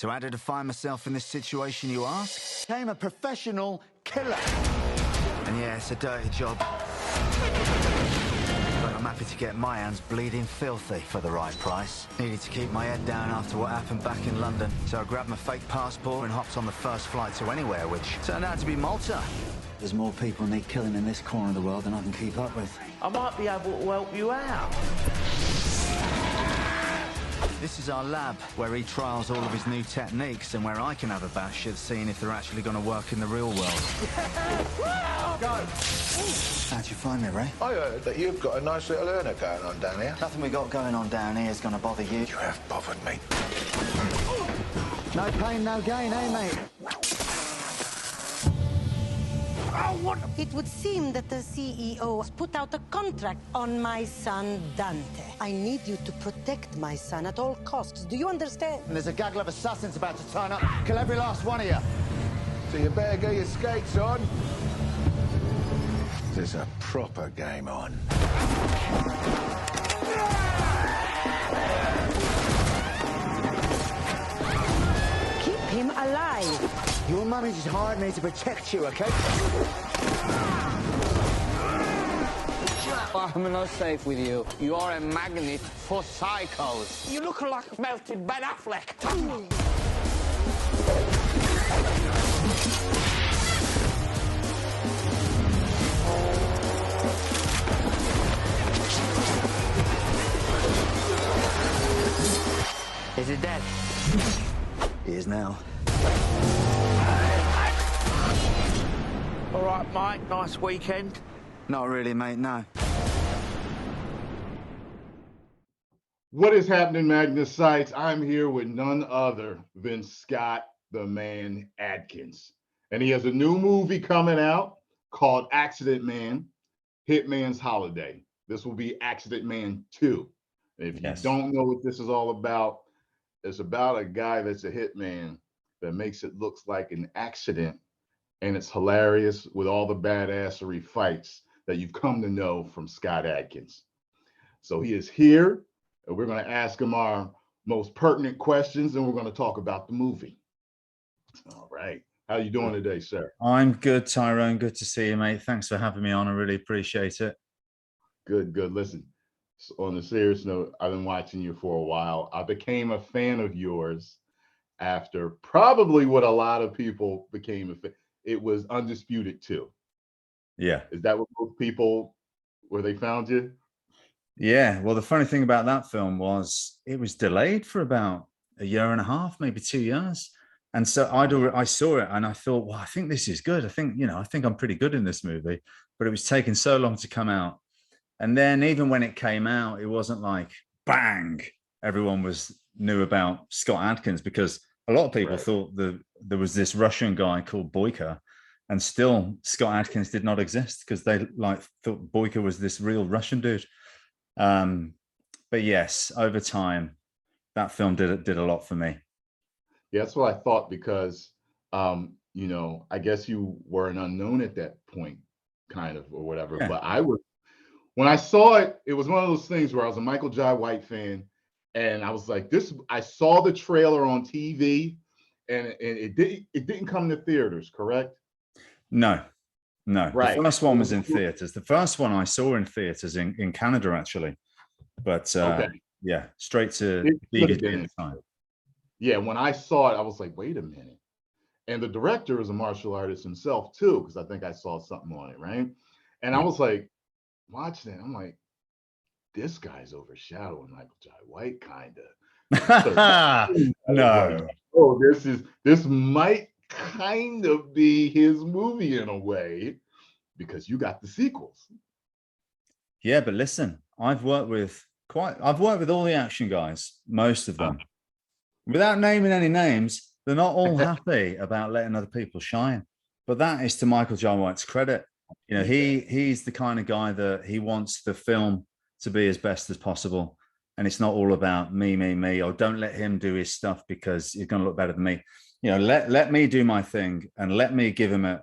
So how did I find myself in this situation, you ask? I'm a professional killer. And yeah, it's a dirty job. But I'm happy to get my hands bleeding filthy for the right price. Needed to keep my head down after what happened back in London. So I grabbed my fake passport and hopped on the first flight to anywhere, which turned out to be Malta. There's more people need killing in this corner of the world than I can keep up with. I might be able to help you out. This is our lab, where he trials all of his new techniques and where I can have a bash at seeing if they're actually going to work in the real world. Go! How'd you find me, Ray? I heard that you've got a nice little earner going on down here. Nothing we got going on down here is going to bother you. You have bothered me. No pain, no gain, eh, mate? It would seem that the CEO has put out a contract on my son, Dante. I need you to protect my son at all costs. Do you understand? And there's a gaggle of assassins about to turn up. Kill every last one of you. So you better get your skates on. There's a proper game on. Keep him alive. Your mummy just hired me to protect you, okay? I'm not safe with you. You are a magnet for psychos. You look like melted Ben Affleck. Is he dead? He is now. All right, mate, nice weekend. Not really, mate, no. What is happening, Magnus sites? I'm here with none other than Scott the Man Adkins. And he has a new movie coming out called Accident Man, Hitman's Holiday. This will be Accident Man 2. If you don't know what this is all about, it's about a guy that's a hitman that makes it look like an accident. And it's hilarious with all the badassery fights that you've come to know from Scott Adkins. So he is here, and we're going to ask him our most pertinent questions, and we're going to talk about the movie. All right. How you doing today, sir? I'm good, Tyrone. Good to see you, mate. Thanks for having me on. I really appreciate it. Good, good. Listen, on a serious note, I've been watching you for a while. I became a fan of yours after probably what a lot of people became a fan. It was Undisputed 2. Yeah. Is that what most people, where they found you? Yeah. Well, the funny thing about that film was it was delayed for about a year and a half, maybe 2 years. And so I saw it and I thought, well, I think this is good. I think I'm pretty good in this movie, but it was taking so long to come out. And then even when it came out, it wasn't like bang, everyone knew about Scott Adkins, because a lot of people thought there was this Russian guy called Boyka, and still Scott Adkins did not exist because they thought Boyka was this real Russian dude. But yes, over time, that film did a lot for me. Yeah, that's what I thought, because I guess you were an unknown at that point, kind of, or whatever. Yeah. But when I saw it, it was one of those things where I was a Michael Jai White fan. And I was like, I saw the trailer on TV, and it didn't come to theaters, correct? No. Right. The first one was in theaters. The first one I saw in theaters in Canada, actually. But yeah, straight to DVD at the time. Yeah, when I saw it, I was like, wait a minute. And the director is a martial artist himself too, because I think I saw something on it, right? And I was like, watching it, I'm like, this guy's overshadowing Michael Jai White, kind of. No. Oh, this might kind of be his movie in a way, because you got the sequels. Yeah, but listen, I've worked with all the action guys, most of them. Without naming any names, they're not all happy about letting other people shine. But that is to Michael Jai White's credit. He's the kind of guy that he wants the film to be as best as possible. And it's not all about me, or don't let him do his stuff because he's going to look better than me. Let me do my thing, and let me give him a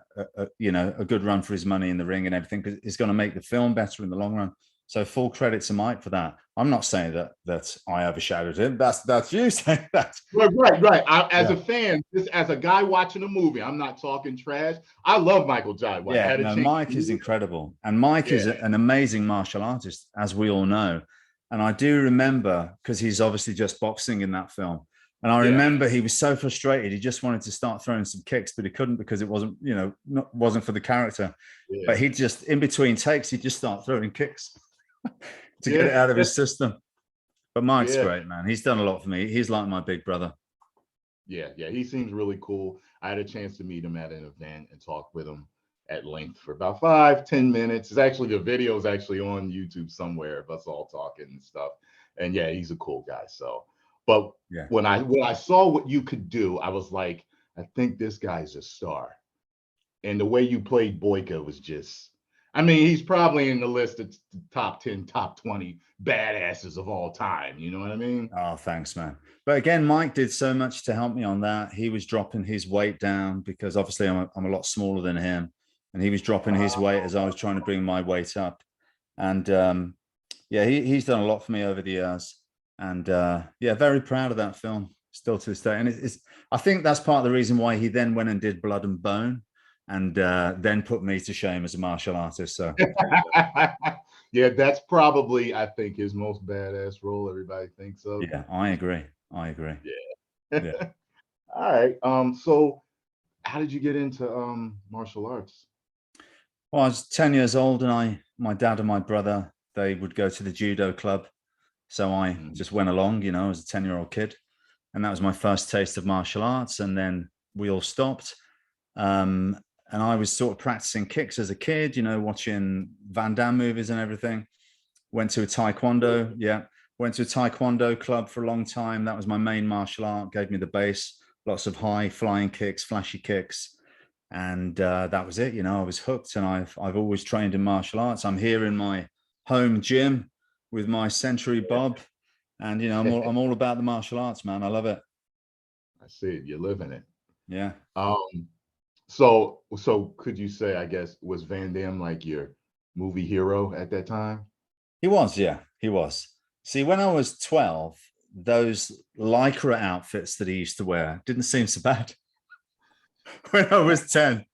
good run for his money in the ring and everything, because it's going to make the film better in the long run. So full credit to Mike for that. I'm not saying that I overshadowed him. That's you saying that. Right. As a fan, just as a guy watching a movie, I'm not talking trash. I love Michael Jai White. Yeah, no, Mike is incredible. And Mike is an amazing martial artist, as we all know. And I do remember, because he's obviously just boxing in that film. And I remember he was so frustrated. He just wanted to start throwing some kicks, but he couldn't because it wasn't, wasn't for the character. Yeah. But he'd just, in between takes, he'd just start throwing kicks to get it out of his system. But Mike's great, man. He's done a lot for me. He's like my big brother. Yeah. He seems really cool. I had a chance to meet him at an event and talk with him at length for about 5-10 minutes. It's actually, the video is actually on YouTube somewhere of us all talking and stuff. And yeah, he's a cool guy. So, but when I saw what you could do, I was like, I think this guy's a star. And the way you played Boyka was just, I mean, he's probably in the list of top 10, top 20 badasses of all time. You know what I mean? Oh, thanks, man. But again, Mike did so much to help me on that. He was dropping his weight down because obviously I'm a lot smaller than him. And he was dropping his weight as I was trying to bring my weight up. And he's done a lot for me over the years. And very proud of that film still to this day. And I think that's part of the reason why he then went and did Blood and Bone and then put me to shame as a martial artist. So yeah, that's probably, I think, his most badass role. Everybody thinks so. Yeah, I agree. Yeah. All right. So how did you get into martial arts? Well, I was 10 years old and my dad and my brother, they would go to the judo club. So I just went along, as a 10-year-old kid. And that was my first taste of martial arts. And then we all stopped. And I was sort of practicing kicks as a kid, watching Van Damme movies and everything. Went to a taekwondo. Yeah. Went to a taekwondo club for a long time. That was my main martial art, gave me the base, lots of high flying kicks, flashy kicks. And that was it. I was hooked, and I've always trained in martial arts. I'm here in my home gym with my Century Bob, and I'm all about the martial arts, man. I love it. I see it. You're living it. Yeah. So could you say, I guess, was Van Damme like your movie hero at that time? He was, yeah, he was. See, when I was 12, those Lycra outfits that he used to wear didn't seem so bad. When I was 10,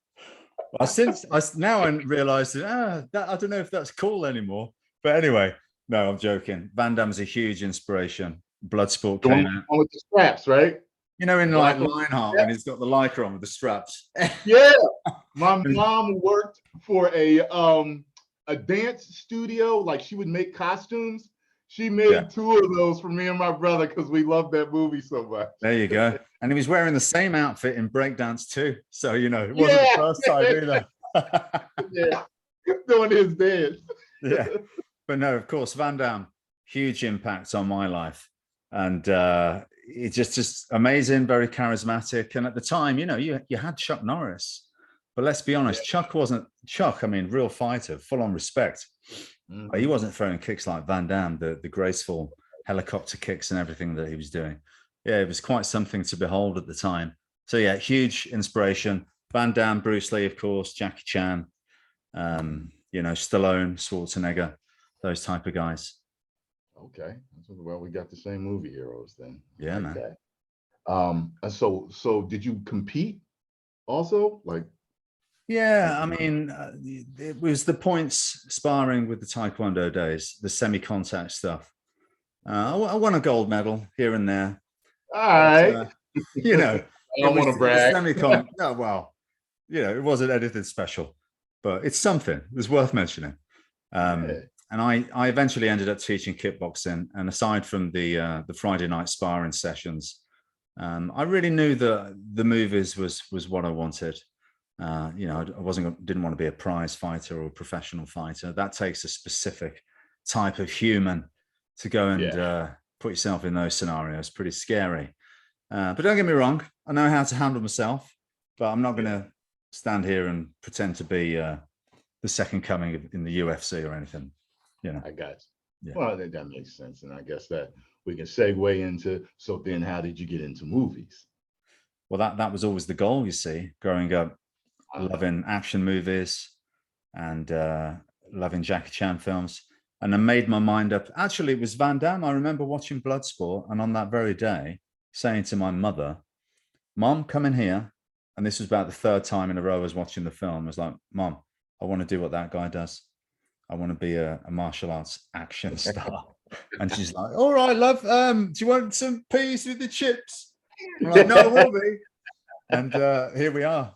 now I realized that I don't know if that's cool anymore. But anyway, no, I'm joking. Van Damme's a huge inspiration. Bloodsport came out with the straps, right? In like Lionheart when he's got the lycra on with the straps. Yeah, my mom worked for a dance studio. Like, she would make costumes. She made 2 of those for me and my brother because we loved that movie so much. There you go. And he was wearing the same outfit in breakdance too. So, it wasn't the first time either. Doing his dance. Yeah. But no, of course, Van Damme, huge impact on my life. And it's just amazing, very charismatic. And at the time, you had Chuck Norris. But let's be honest, Chuck wasn't Chuck. I mean, real fighter, full on respect. But he wasn't throwing kicks like Van Damme, the graceful helicopter kicks and everything that he was doing. Yeah, it was quite something to behold at the time. So yeah, huge inspiration. Van Damme, Bruce Lee, of course, Jackie Chan, Stallone, Schwarzenegger, those type of guys. Okay. Well, we got the same movie heroes then. Yeah, man. Okay. So did you compete also? Like, yeah, I mean, it was the points sparring with the Taekwondo days, the semi-contact stuff. I won a gold medal here and there. All right. But, I don't want to brag. No, well, it wasn't anything special, but it's something. It was worth mentioning. And I eventually ended up teaching kickboxing. And aside from the Friday night sparring sessions, I really knew that the movies was what I wanted. I didn't want to be a prize fighter or a professional fighter. That takes a specific type of human to go and put yourself in those scenarios. Pretty scary. But don't get me wrong, I know how to handle myself, but I'm not going to stand here and pretend to be the second coming in the UFC or anything. I got you. Yeah. Well, that makes sense. And I guess that we can segue into, so then how did you get into movies? Well, that was always the goal, you see, growing up, loving action movies and loving Jackie Chan films. and I made my mind up. Actually, it was Van Damme. I remember watching Bloodsport, and on that very day, saying to my mother, "Mom, come in here." And this was about the third time in a row I was watching the film. I was like, "Mom, I want to do what that guy does. I want to be a martial arts action star." And she's like, "All right, love. Do you want some peas with the chips?" I'm like, "No, I will be." And here we are.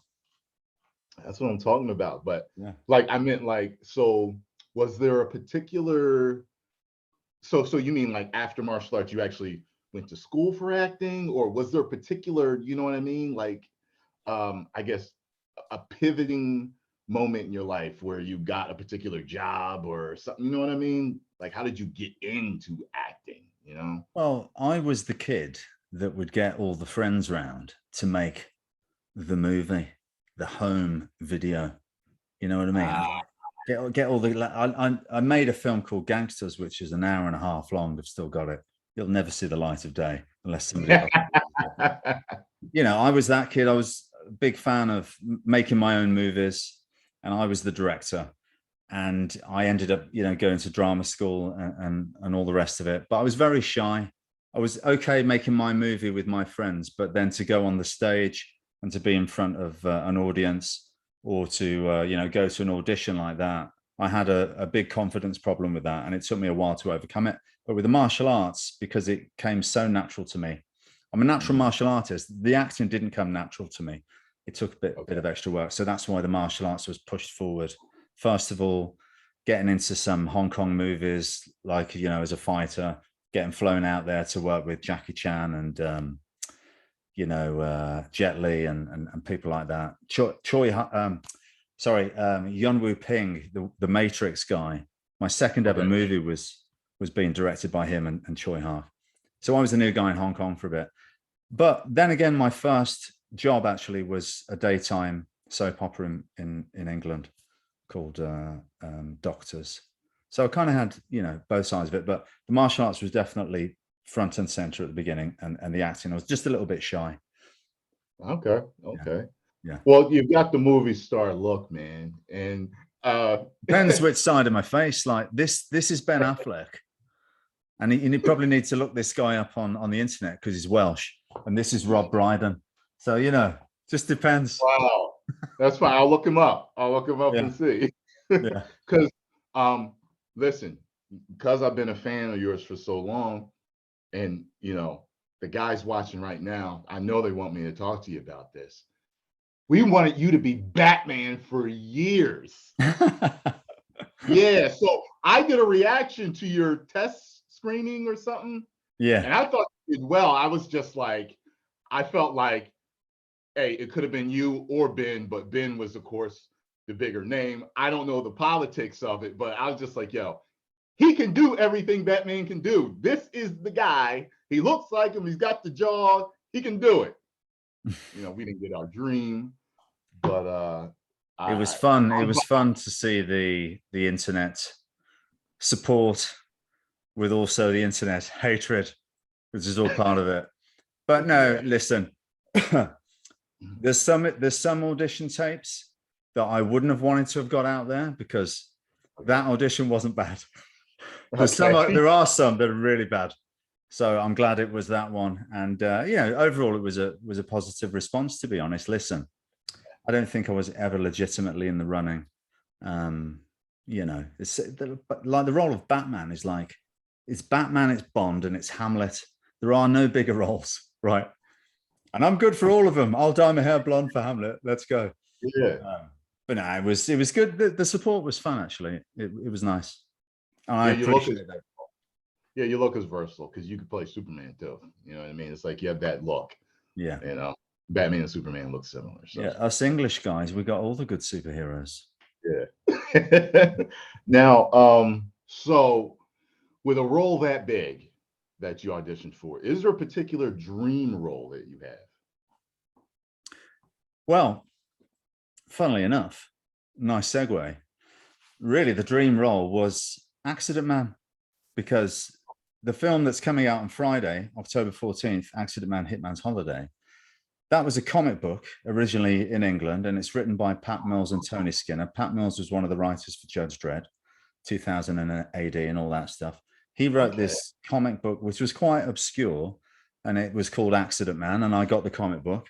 That's what I'm talking about. But Yeah. like, I meant like, so was there a particular, so you mean like after martial arts, you actually went to school for acting, or was there a particular, you know what I mean? Like, I guess a pivoting moment in your life where you got a particular job or something, you know what I mean? Like, how did you get into acting, you know? Well, I was the kid that would get all the friends round to make the movie, the home video. You know what I mean? Get all the. I made a film called Gangsters, which is an hour and a half long. I've still got it. You'll never see the light of day unless somebody. You know, I was that kid. I was a big fan of making my own movies, and I was the director. And I ended up, you know, going to drama school and all the rest of it. But I was very shy. I was okay making my movie with my friends, but then to go on the stage and to be in front of an audience, or to you know, go to an audition like that, I had a big confidence problem with that, and it took me a while to overcome it. But with the martial arts, because it came so natural to me, I'm a natural martial artist. The acting didn't come natural to me. It took a bit of extra work. So that's why the martial arts was pushed forward. First of all, getting into some Hong Kong movies, like, you know, as a fighter, getting flown out there to work with Jackie Chan and you know, Jet Li and people like that. Yun Wu Ping, the Matrix guy. My second ever movie was being directed by him and Choi Ha. So I was the new guy in Hong Kong for a bit. But then again, my first job actually was a daytime soap opera in England called Doctors. So I kind of had, you know, both sides of it. But the martial arts was definitely front and center at the beginning, and the acting, I was just a little bit shy. Okay. Yeah. Well, you've got the movie star look, man, and depends which side of my face. Like this is Ben Affleck, and you probably need to look this guy up on the internet because he's Welsh, and this is Rob Brydon. So, you know, just depends. Wow, that's fine. I'll look him up. And see. Yeah. Because listen, because I've been a fan of yours for so long, and you know, the guys watching right now, I know they want me to talk to you about this. We wanted you to be Batman for years. Yeah, so I did a reaction to your test screening or something. Yeah. And I thought you did well. I was just like, I felt like, hey, it could have been you or Ben, but Ben was, of course, the bigger name. I don't know the politics of it, but I was just like, yo, he can do everything Batman can do. This is the guy. He looks like him. He's got the jaw. He can do it. You know, we didn't get our dream, but it was fun. It was fun to see the internet support with also the internet hatred, which is all part of it. But no, listen, there's some audition tapes that I wouldn't have wanted to have got out there because that audition wasn't bad. There are some that are really bad. So I'm glad it was that one. And yeah, overall it was a positive response, to be honest. Listen, I don't think I was ever legitimately in the running. You know, it's like the role of Batman is like, it's Batman, it's Bond, and it's Hamlet. There are no bigger roles, right? And I'm good for all of them. I'll dye my hair blonde for Hamlet. Let's go. Yeah. But no, it was good. The support was fun, actually. It was nice. And I appreciate that. Yeah, you look as versatile because you could play Superman too. You know what I mean? It's like you have that look. Yeah. You know, Batman and Superman look similar. So. Yeah, us English guys, we got all the good superheroes. Yeah. Now, so with a role that big that you auditioned for, is there a particular dream role that you have? Well, funnily enough, nice segue. Really, the dream role was Accident Man, because the film that's coming out on Friday, October 14th, Accident Man, Hitman's Holiday, that was a comic book originally in England, and it's written by Pat Mills and Tony Skinner. Pat Mills was one of the writers for Judge Dredd. 2000 AD and all that stuff. He wrote this comic book, which was quite obscure, and it was called Accident Man. And I got the comic book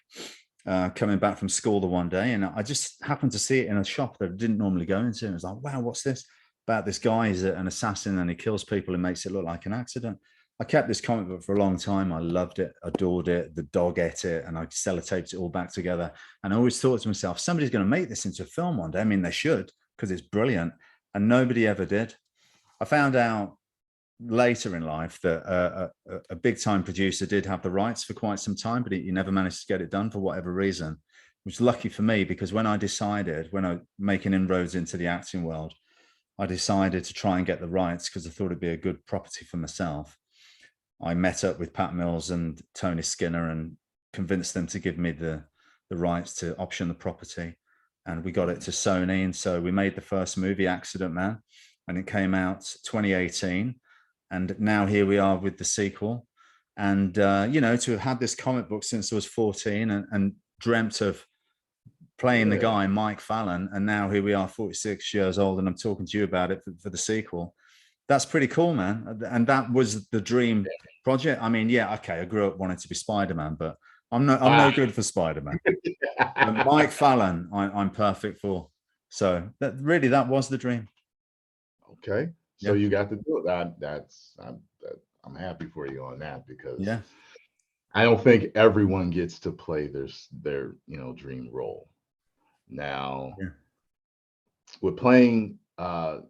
coming back from school the one day, and I just happened to see it in a shop that I didn't normally go into. And I was like, wow, what's this? About this guy is an assassin and he kills people and makes it look like an accident. I kept this comic book for a long time. I loved it, adored it. The dog ate it, and I sellotaped it all back together. And I always thought to myself, somebody's going to make this into a film one day. I mean, they should, because it's brilliant. And nobody ever did. I found out later in life that a big time producer did have the rights for quite some time, but he never managed to get it done for whatever reason. It was lucky for me, because when I was making inroads into the acting world, I decided to try and get the rights because I thought it'd be a good property for myself. I met up with Pat Mills and Tony Skinner and convinced them to give me the rights to option the property. And we got it to Sony. And so we made the first movie, Accident Man, and it came out 2018. And now here we are with the sequel. And, you know, to have had this comic book since I was 14 and dreamt of playing the guy, Mike Fallon, and now here we are 46 years old and I'm talking to you about it for the sequel. That's pretty cool, man. And that was the dream project. I mean, yeah, okay, I grew up wanting to be Spider-Man, but I'm no good for Spider-Man. Mike Fallon, I'm perfect for. So that was the dream. Okay, so you got to do it. I'm happy for you on that, because I don't think everyone gets to play their dream role. Now, with playing the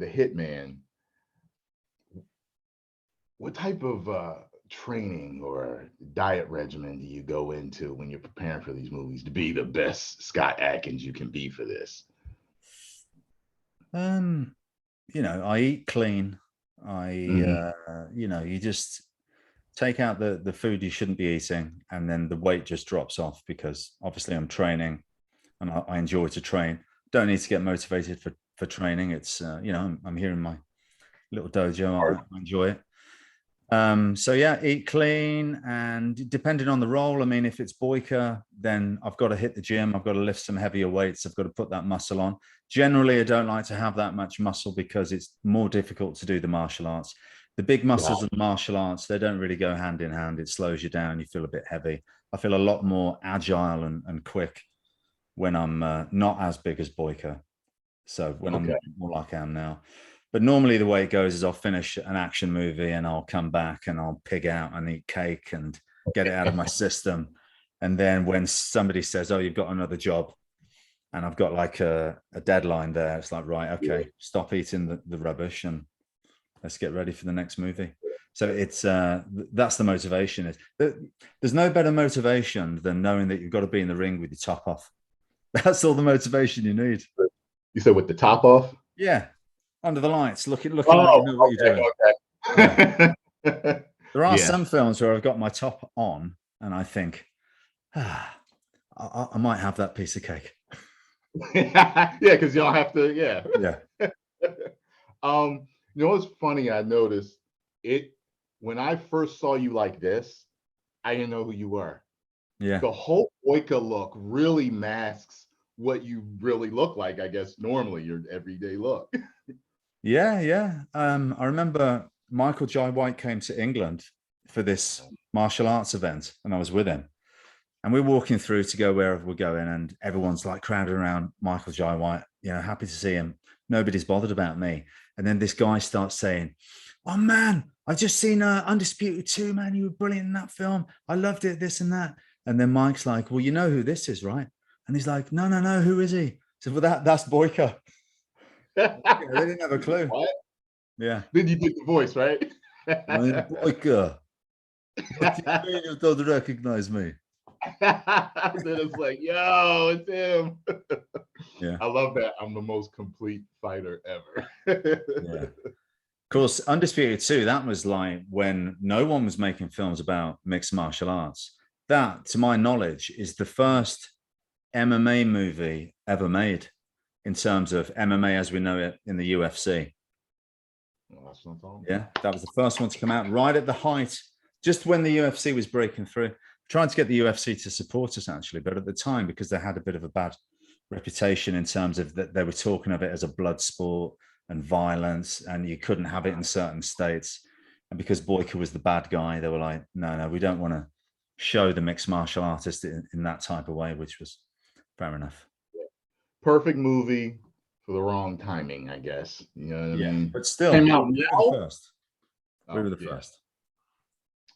Hitman, what type of training or diet regimen do you go into when you're preparing for these movies to be the best Scott Adkins you can be for this? You know, I eat clean. You just take out the food you shouldn't be eating, and then the weight just drops off, because obviously I'm training and I enjoy to train. Don't need to get motivated for training. It's I'm here in my little dojo. I enjoy it. So yeah, eat clean, and depending on the role, I mean, if it's boyka, then I've got to hit the gym. I've got to lift some heavier weights. I've got to put that muscle on. Generally, I don't like to have that much muscle because it's more difficult to do the martial arts. The big muscles of the martial arts, they don't really go hand in hand. It slows you down. You feel a bit heavy. I feel a lot more agile and quick when I'm not as big as boyka. So when I'm more like I am now. But normally the way it goes is I'll finish an action movie and I'll come back and I'll pig out and eat cake and get it out of my system. And then when somebody says, oh, you've got another job, and I've got like a deadline there, it's like, right, okay, stop eating the rubbish and let's get ready for the next movie. So it's that's the motivation. There's no better motivation than knowing that you've got to be in the ring with your top off. That's all the motivation you need. You said with the top off? Yeah. Under the lights, looking like you know what you're doing. Okay. Yeah. There are some films where I've got my top on and I think, I might have that piece of cake. Because y'all have to, Yeah. You know what's funny? I noticed it when I first saw you like this, I didn't know who you were. Yeah. The whole boyka look really masks what you really look like, I guess, normally, your everyday look. Yeah. I remember Michael Jai White came to England for this martial arts event, and I was with him. And we're walking through to go wherever we're going, and everyone's like crowded around Michael Jai White, happy to see him. Nobody's bothered about me. And then this guy starts saying, oh man, I've just seen Undisputed 2, man. You were brilliant in that film. I loved it, this and that. And then Mike's like, well, you know who this is, right? And he's like, no, who is he? So, well, that's boyka. They didn't have a clue. What? Yeah. Then you did the voice, right? Boyka. What do you mean you don't recognize me? Then it's like, yo, it's him. Yeah. I love that. I'm the most complete fighter ever. Yeah. Of course, Undisputed 2, that was like when no one was making films about mixed martial arts. That, to my knowledge, is the first MMA movie ever made in terms of MMA as we know it in the UFC. Yeah, that was the first one to come out right at the height, just when the UFC was breaking through. Trying to get the UFC to support us, actually, but at the time, because they had a bit of a bad reputation in terms of that they were talking of it as a blood sport, and violence, and you couldn't have it in certain states. And because Boyka was the bad guy, they were like, no, we don't want to show the mixed martial artist in that type of way, which was fair enough. Perfect movie for the wrong timing, I guess. You know what I mean? But still, came out we now. were the first. We were the first.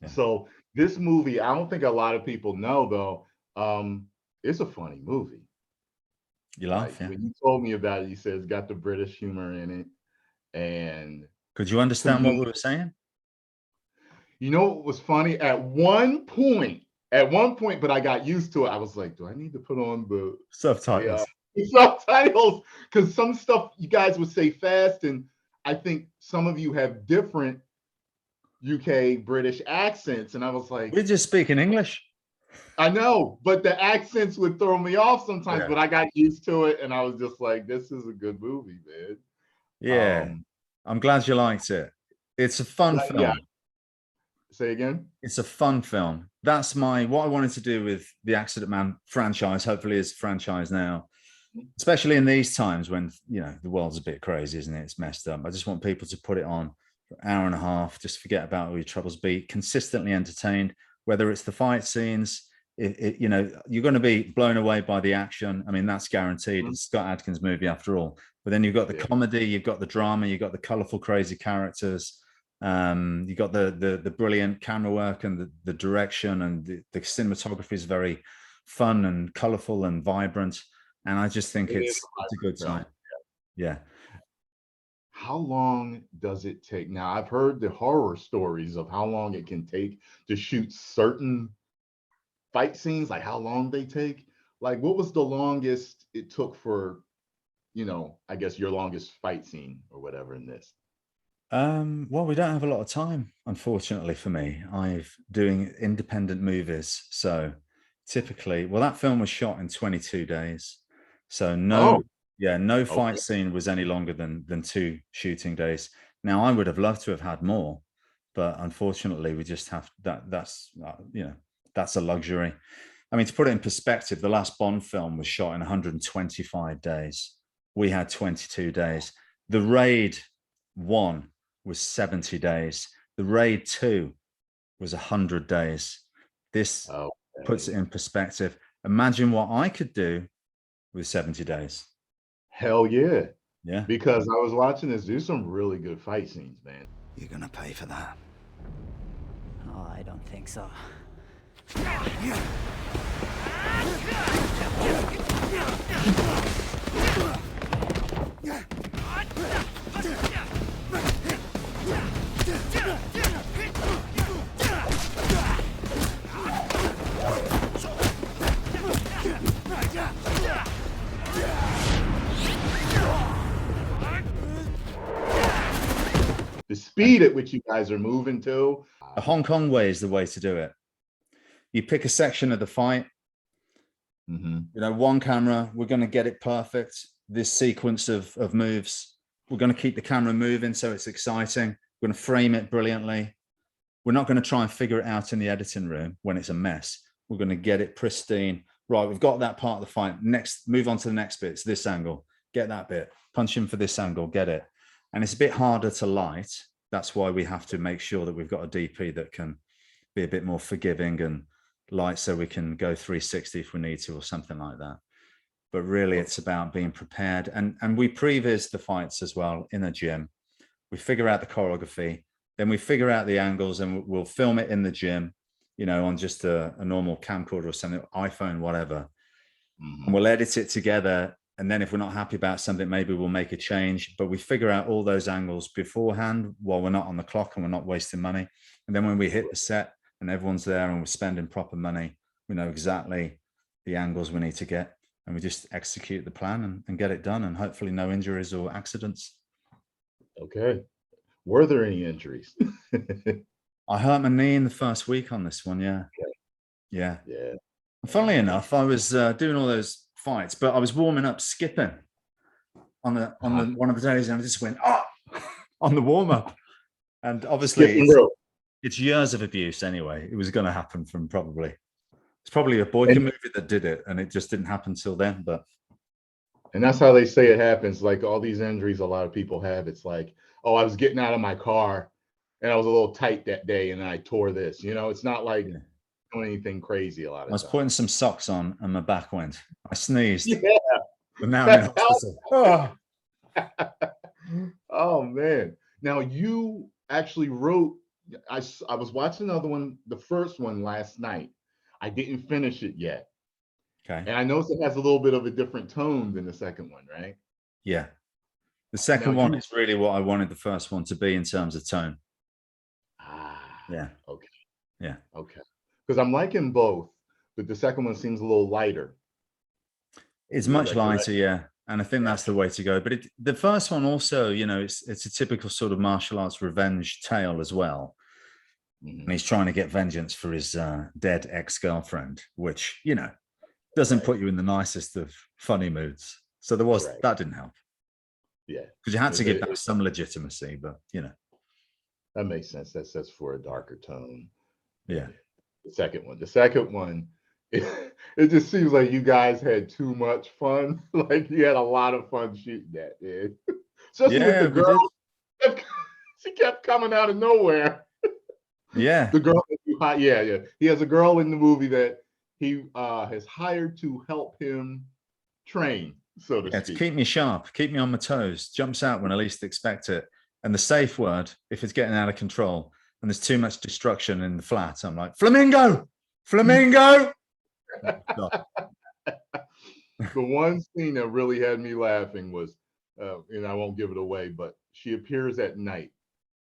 Yeah. So this movie, I don't think a lot of people know though. It's a funny movie. You laugh, like, yeah. When you told me about it, you said it's got the British humor in it. And could you understand what we were saying? You know what was funny? At one point, but I got used to it. I was like, do I need to put on the subtitles? Subtitles, because some stuff you guys would say fast, and I think some of you have different UK British accents, and I was like, we're just speaking English. I know, but the accents would throw me off sometimes. But I got used to it, and I was just like, this is a good movie, man. Yeah, I'm glad you liked it. It's a fun film. Yeah. Say again? It's a fun film. That's what I wanted to do with the Accident Man franchise. Hopefully it's a franchise now, especially in these times when, you know, the world's a bit crazy, isn't it? It's messed up. I just want people to put it on for an hour and a half, just forget about all your troubles, be consistently entertained, whether it's the fight scenes, you know, you're going to be blown away by the action. I mean, that's guaranteed. It's Scott Adkins' movie after all. But then you've got the comedy, you've got the drama, you've got the colorful, crazy characters. You got the brilliant camera work and the direction, and the cinematography is very fun and colorful and vibrant. And I just think it's a good time. Yeah. How long does it take? Now, I've heard the horror stories of how long it can take to shoot certain fight scenes, like how long they take. Like, what was the longest it took for, you know, I guess your longest fight scene or whatever in this? Well, we don't have a lot of time, unfortunately, for me. I'm doing independent movies. So typically, well, that film was shot in 22 days. So no fight scene was any longer than 2 shooting days. Now, I would have loved to have had more, but unfortunately, we just have that's you know, that's a luxury. I mean, to put it in perspective, the last Bond film was shot in 125 days. We had 22 days. The Raid 1 was 70 days. The Raid 2 was 100 days. This puts it in perspective. Imagine what I could do with 70 days. Hell yeah. Yeah. Because I was watching this, do some really good fight scenes, man. You're gonna pay for that. Oh, I don't think so. The speed at which you guys are moving to. The Hong Kong way is the way to do it. You pick a section of the fight, you know, one camera, we're going to get it perfect. This sequence of moves, we're going to keep the camera moving so it's exciting. We're going to frame it brilliantly. We're not going to try and figure it out in the editing room when it's a mess. We're going to get it pristine. Right, we've got that part of the fight. Next, move on to the next bit. It's this angle. Get that bit. Punch in for this angle. Get it. And it's a bit harder to light. That's why we have to make sure that we've got a DP that can be a bit more forgiving and light, so we can go 360 if we need to, or something like that. But really, it's about being prepared. And we previs the fights as well in a gym. We figure out the choreography, then we figure out the angles, and we'll film it in the gym, you know, on just a normal camcorder or something, iPhone, whatever. And we'll edit it together. And then if we're not happy about something, maybe we'll make a change. But we figure out all those angles beforehand while we're not on the clock and we're not wasting money. And then when we hit the set and everyone's there and we're spending proper money, we know exactly the angles we need to get. And we just execute the plan and get it done. And hopefully no injuries or accidents. Okay. Were there any injuries? I hurt my knee in the first week on this one. Yeah. Okay. Yeah. Yeah. Funnily enough, I was doing all those fights, but I was warming up skipping on one of the days, and I just went on the warm up. And obviously it's years of abuse anyway. It was going to happen from it's probably a boyka movie that did it, and it just didn't happen till then. But And that's how they say it happens. Like all these injuries a lot of people have, it's like, oh, I was getting out of my car and I was a little tight that day and I tore this. You know, it's not like doing anything crazy a lot of I was times. putting some socks on and my back went. I sneezed. Yeah. But now I'm in hospital. Oh. Oh man. Now you actually wrote, I was watching another one, the first one last night. I didn't finish it yet. Okay. And I noticed it has a little bit of a different tone than the second one, right? Yeah. The second one is really what I wanted the first one to be in terms of tone. Yeah. Okay. Yeah. Okay. Because I'm liking both, but the second one seems a little lighter. It's much lighter, yeah. And I think that's the way to go. But the first one also, you know, it's a typical sort of martial arts revenge tale as well. And he's trying to get vengeance for his dead ex-girlfriend, which, you know, doesn't put you in the nicest of funny moods. So there was that didn't help. Yeah. Because you had to give that some legitimacy, but you know. That makes sense. That's for a darker tone. Yeah. The second one, it just seems like you guys had too much fun. Like you had a lot of fun shooting that, man. Especially with the girl. She kept coming out of nowhere. Yeah. The girl that you hired, yeah. He has a girl in the movie that he has hired to help him train, so to speak. To keep me sharp, keep me on my toes, jumps out when I least expect it. And the safe word, if it's getting out of control and there's too much destruction in the flat, I'm like, flamingo, flamingo. The one scene that really had me laughing was, and I won't give it away, but she appears at night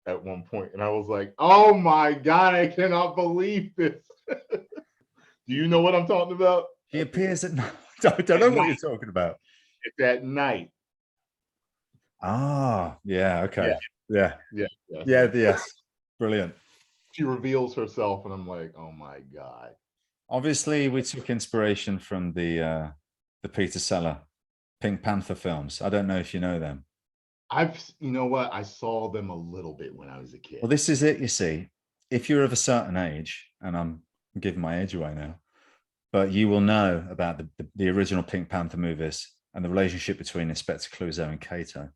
at one point, and I was like, "Oh my God, I cannot believe this!" Do you know what I'm talking about? He appears at night. I don't know what you're talking about. It's at night. Ah, yeah, okay, yes. Brilliant. She reveals herself, and I'm like, "Oh my God!" Obviously, we took inspiration from the Peter Sellers Pink Panther films. I don't know if you know them. You know what? I saw them a little bit when I was a kid. Well, this is it, you see. If you're of a certain age, and I'm giving my age away now, but you will know about the original Pink Panther movies and the relationship between Inspector Clouseau and Kato.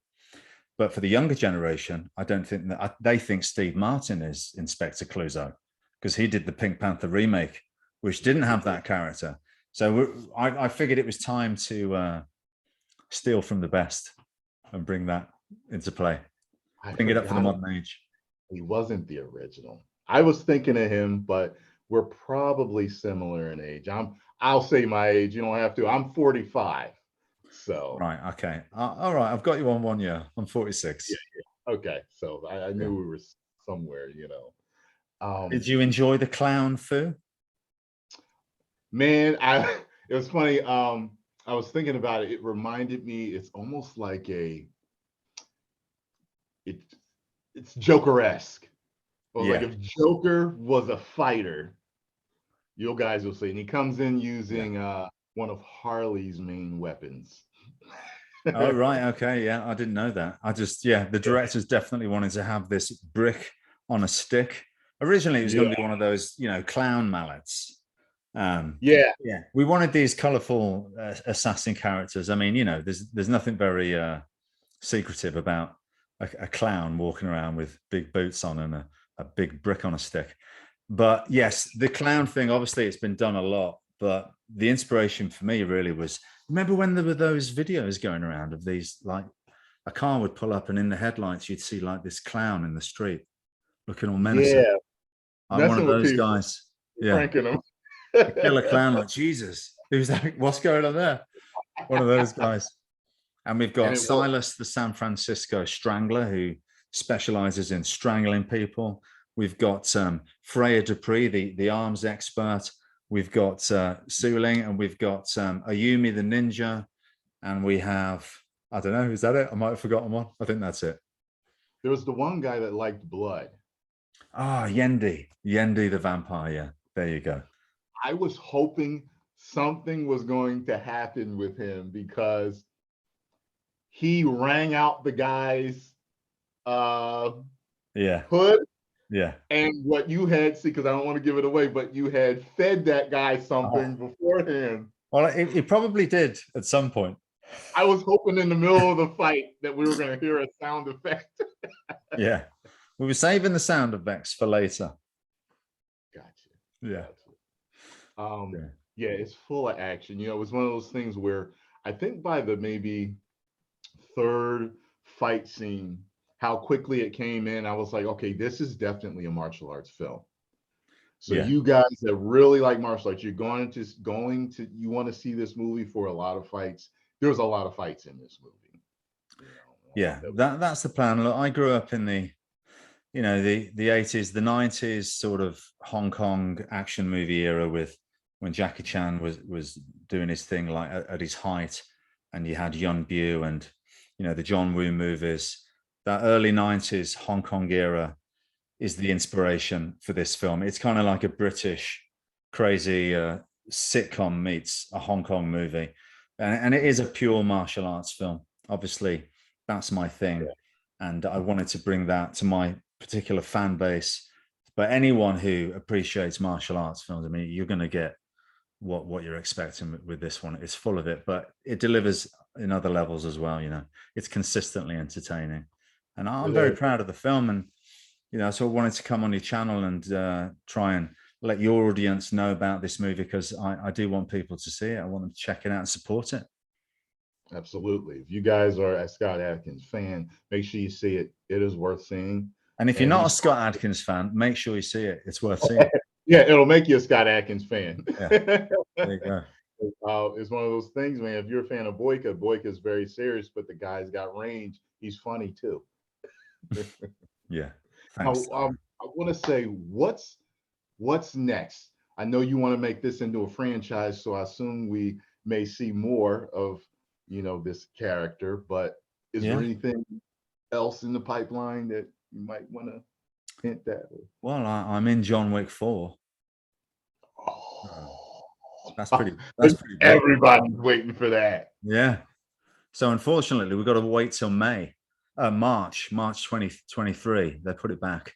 But for the younger generation, I don't think that they think Steve Martin is Inspector Clouseau because he did the Pink Panther remake, which didn't have that character. So I figured it was time to steal from the best and bring that into play. Bring it up for the modern age. He wasn't the original. I was thinking of him, but we're probably similar in age. I'll say my age. You don't have to. I'm 45. So right, okay, all right. I've got you on 1 year. I'm 46. Yeah. Okay, so I knew we were somewhere. You know. Did you enjoy the clown foo? Man, it was funny. I was thinking about it. It reminded me. It's almost like it's Joker-esque. Like if Joker was a fighter, you guys will see. And he comes in using one of Harley's main weapons. Oh, right. Okay. Yeah, I didn't know that. The directors definitely wanted to have this brick on a stick. Originally, it was going to be one of those, you know, clown mallets. We wanted these colorful assassin characters. I mean, you know, there's nothing very secretive about a clown walking around with big boots on and a big brick on a stick. But yes, the clown thing, obviously it's been done a lot, but the inspiration for me really was, remember when there were those videos going around of these, like a car would pull up and in the headlights you'd see like this clown in the street looking all menacing. I'm one of those guys. Pranking them. Kill a clown like Jesus. Who's like, what's going on there? One of those guys. And we've got Silas, the San Francisco Strangler, who specializes in strangling people. We've got Freya Dupree, the arms expert. We've got Suling, and we've got Ayumi, the ninja. And we have, I don't know, is that it? I might have forgotten one. I think that's it. There was the one guy that liked blood. Ah, Yendi the vampire. Yeah, there you go. I was hoping something was going to happen with him because he rang out the guy's hood. Yeah. And what you had, because I don't want to give it away, but you had fed that guy something beforehand. Well, it probably did at some point. I was hoping in the middle of the fight that we were going to hear a sound effect. Yeah. We were saving the sound effects for later. Gotcha. Yeah. Yeah, it's full of action. You know, it was one of those things where I think by the maybe third fight scene, how quickly it came in, I was like, okay, this is definitely a martial arts film. So Yeah. you guys that really like martial arts, you're you want to see this movie for a lot of fights. There's a lot of fights in this movie. You know, Yeah, that's the plan. Look, I grew up in the 80s, the 90s sort of Hong Kong action movie era with when Jackie Chan was doing his thing like at his height, and you had Yun Bu and the John Woo movies. That early 90s Hong Kong era is the inspiration for this film. It's kind of like a British crazy sitcom meets a Hong Kong movie, and it is a pure martial arts film. Obviously, that's my thing, and I wanted to bring that to my particular fan base. But anyone who appreciates martial arts films, I mean, you're going to get what you're expecting with this one. It's full of it, but it delivers in other levels as well. It's consistently entertaining, and I'm very proud of the film. And so I wanted to come on your channel and try and let your audience know about this movie, because I do want people to see it. I want them to check it out and support it. Absolutely. If you guys are a Scott Adkins fan, make sure you see it. It is worth seeing. And if you're not a Scott Adkins fan, make sure you see it. It's worth seeing. Yeah, it'll make you a Scott Adkins fan. Yeah. There you go. It's one of those things, man. If you're a fan of Boyka is very serious, but the guy's got range. He's funny too. Yeah. I want to say, what's next? I know you want to make this into a franchise, so I assume we may see more of this character. But is there anything else in the pipeline that you might want to hint at? Well, I'm in John Wick 4. That's pretty big. Everybody's waiting for that. Yeah. So unfortunately, we've got to wait till March 2023. They put it back.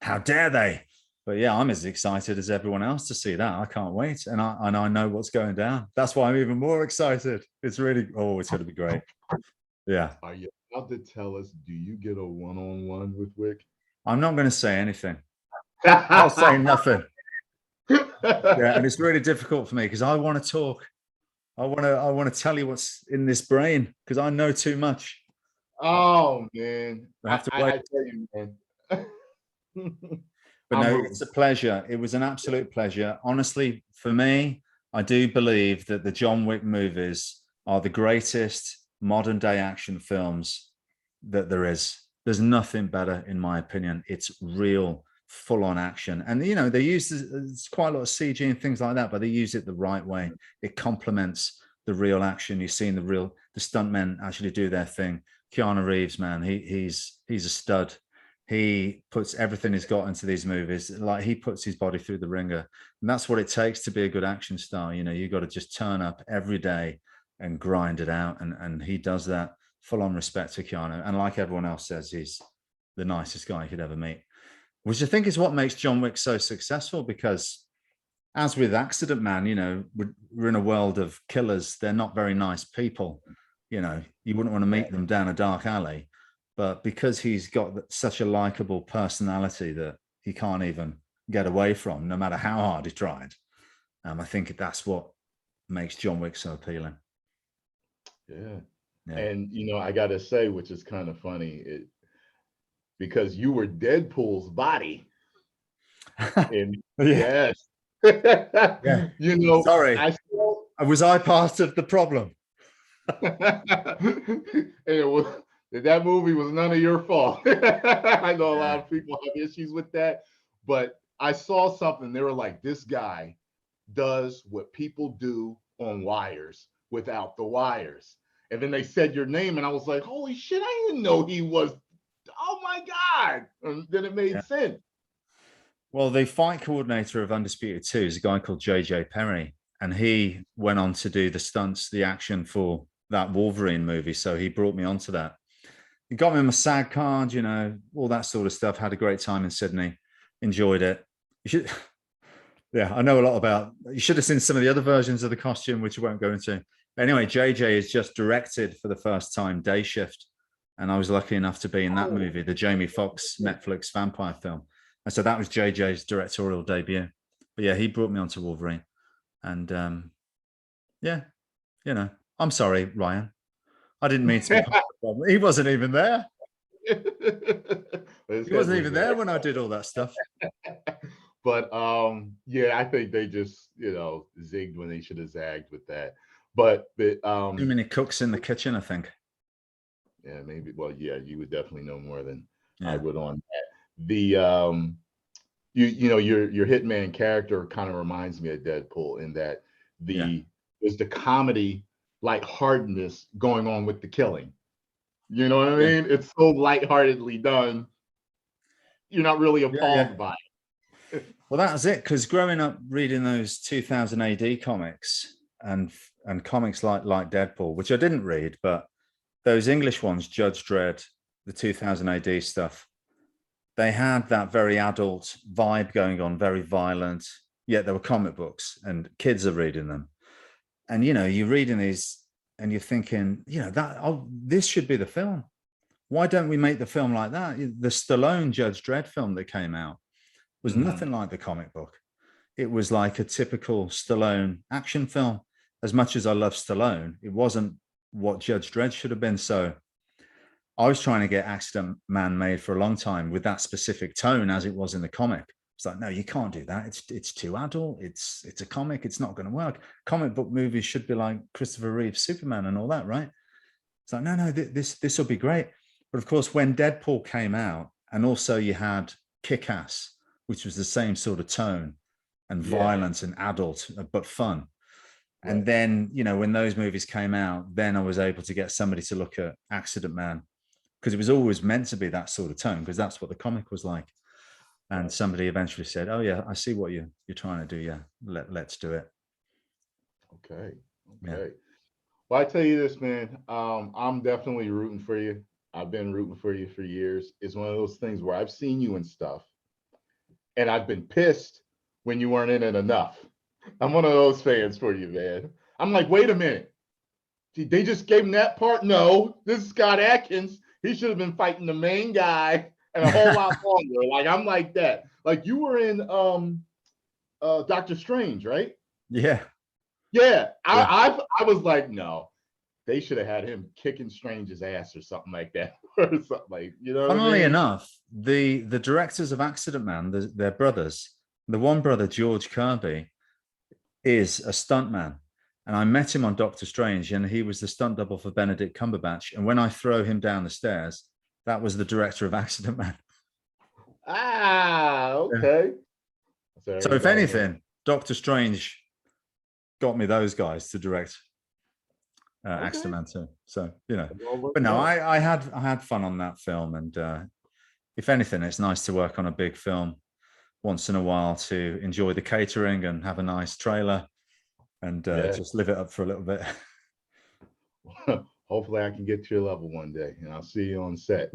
How dare they? But yeah, I'm as excited as everyone else to see that. I can't wait. And I know what's going down. That's why I'm even more excited. It's really, it's going to be great. Yeah. Are you about to tell us, do you get a one-on-one with Wick? I'm not going to say anything. I'll say nothing. Yeah, and it's really difficult for me because I want to talk. I want to tell you what's in this brain because I know too much. Oh man, I have to wait. I tell you, man. But no, it's a pleasure. It was an absolute pleasure. Honestly, for me, I do believe that the John Wick movies are the greatest modern day action films that there is. There's nothing better, in my opinion. It's real, full-on action. And, they use there's quite a lot of CG and things like that, but they use it the right way. It complements the real action. You've seen the stuntmen actually do their thing. Keanu Reeves, man, he's a stud. He puts everything he's got into these movies. Like he puts his body through the ringer. And that's what it takes to be a good action star. You got to just turn up every day and grind it out. And he does that. Full on respect to Keanu. And like everyone else says, he's the nicest guy you could ever meet, which I think is what makes John Wick so successful, because as with Accident Man, we're in a world of killers. They're not very nice people. You wouldn't want to meet them down a dark alley. But because he's got such a likable personality that he can't even get away from, no matter how hard he tried, I think that's what makes John Wick so appealing. Yeah. And, I got to say, which is kind of funny, because you were Deadpool's body. And yes. Yeah. Sorry. Was I part of the problem? That movie was none of your fault. I know a lot of people have issues with that, but I saw something. They were like, this guy does what people do on wires without the wires. And then they said your name, and I was like, holy shit, I didn't know he was. Oh my God. And then it made sense. Well, the fight coordinator of Undisputed 2 is a guy called JJ Perry, and he went on to do the stunts, the action for that Wolverine movie. So he brought me onto that. He got me my SAG card, all that sort of stuff. Had a great time in Sydney. Enjoyed it. You should, I know a lot about. You should have seen some of the other versions of the costume, which I won't go into. Anyway, JJ is just directed for the first time Day Shift, and I was lucky enough to be in that movie, the Jamie Foxx Netflix vampire film. And so that was JJ's directorial debut. But yeah, he brought me onto Wolverine, and yeah, you know, I'm sorry, Ryan. I didn't mean to. He wasn't even there. He wasn't even there when I did all that stuff. But yeah, I think they just, zigged when they should have zagged with that. But too many cooks in the kitchen, I think. Yeah, maybe. Well, yeah, you would definitely know more than Yeah. I would on that. The your Hitman character kind of reminds me of Deadpool in that there's the comedy lightheartedness going on with the killing. You know what I mean? It's so lightheartedly done. You're not really appalled by it. Well, that was it. Because growing up reading those 2000 AD comics and comics like Deadpool, which I didn't read, but those English ones, Judge Dredd, the 2000 AD stuff, they had that very adult vibe going on, very violent. Yet there were comic books and kids are reading them. And, you're reading these and you're thinking, this should be the film. Why don't we make the film like that? The Stallone Judge Dredd film that came out was nothing like the comic book. It was like a typical Stallone action film. As much as I love Stallone, it wasn't what Judge Dredd should have been. So I was trying to get Accident Man made for a long time with that specific tone as it was in the comic. It's like, no, you can't do that. It's too adult. It's a comic. It's not going to work. Comic book movies should be like Christopher Reeves, Superman and all that, right? It's like, no, this will be great. But of course, when Deadpool came out, and also you had Kick-Ass, which was the same sort of tone and violence and adult, but fun. Right. And then, when those movies came out, then I was able to get somebody to look at Accident Man, because it was always meant to be that sort of tone, because that's what the comic was like. And somebody eventually said, oh, yeah, I see what you're trying to do. Yeah, let's do it. Okay. Yeah. Well, I tell you this, man, I'm definitely rooting for you. I've been rooting for you for years. It's one of those things where I've seen you and stuff, and I've been pissed when you weren't in it enough. I'm one of those fans for you, man. I'm like, wait a minute. They just gave him that part? No, this is Scott Adkins. He should have been fighting the main guy and a whole lot longer. Like, I'm like that. Like, you were in Doctor Strange, right? Yeah. Yeah. I was like, no. They should have had him kicking Strange's ass or something like that. Or something like, Funnily enough, the directors of Accident Man, they're brothers. The one brother, George Kirby, is a stuntman. And I met him on Doctor Strange, and he was the stunt double for Benedict Cumberbatch. And when I throw him down the stairs, that was the director of Accident Man. Ah, okay. Yeah. So if anything, Doctor Strange got me those guys to direct Accident Man too. So, but no, I had fun on that film. And if anything, it's nice to work on a big film once in a while, to enjoy the catering and have a nice trailer and just live it up for a little bit. Hopefully I can get to your level one day and I'll see you on set.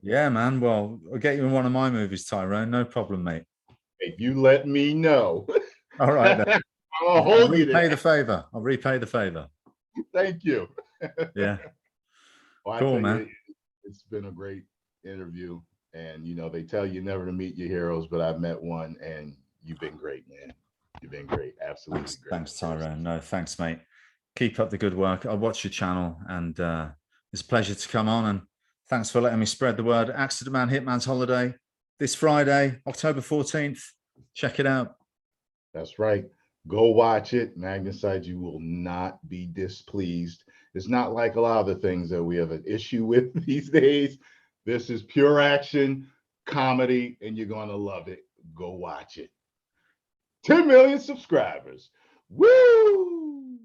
Yeah, man. Well, I'll get you in one of my movies, Tyrone. No problem, mate. If you let me know. All right, then. I'll repay the favor. I'll repay the favor. Thank you. Yeah. Well, cool, man. It's been a great interview. And, they tell you never to meet your heroes, but I've met one and you've been great, man. You've been great. Absolutely great. Thanks, Tyrone. No, thanks, mate. Keep up the good work. I watch your channel and it's a pleasure to come on. And thanks for letting me spread the word. Accident Man, Hitman's Holiday, this Friday, October 14th. Check it out. That's right. Go watch it. Magnus side, you will not be displeased. It's not like a lot of the things that we have an issue with these days. This is pure action, comedy, and you're going to love it. Go watch it. 10 million subscribers. Woo!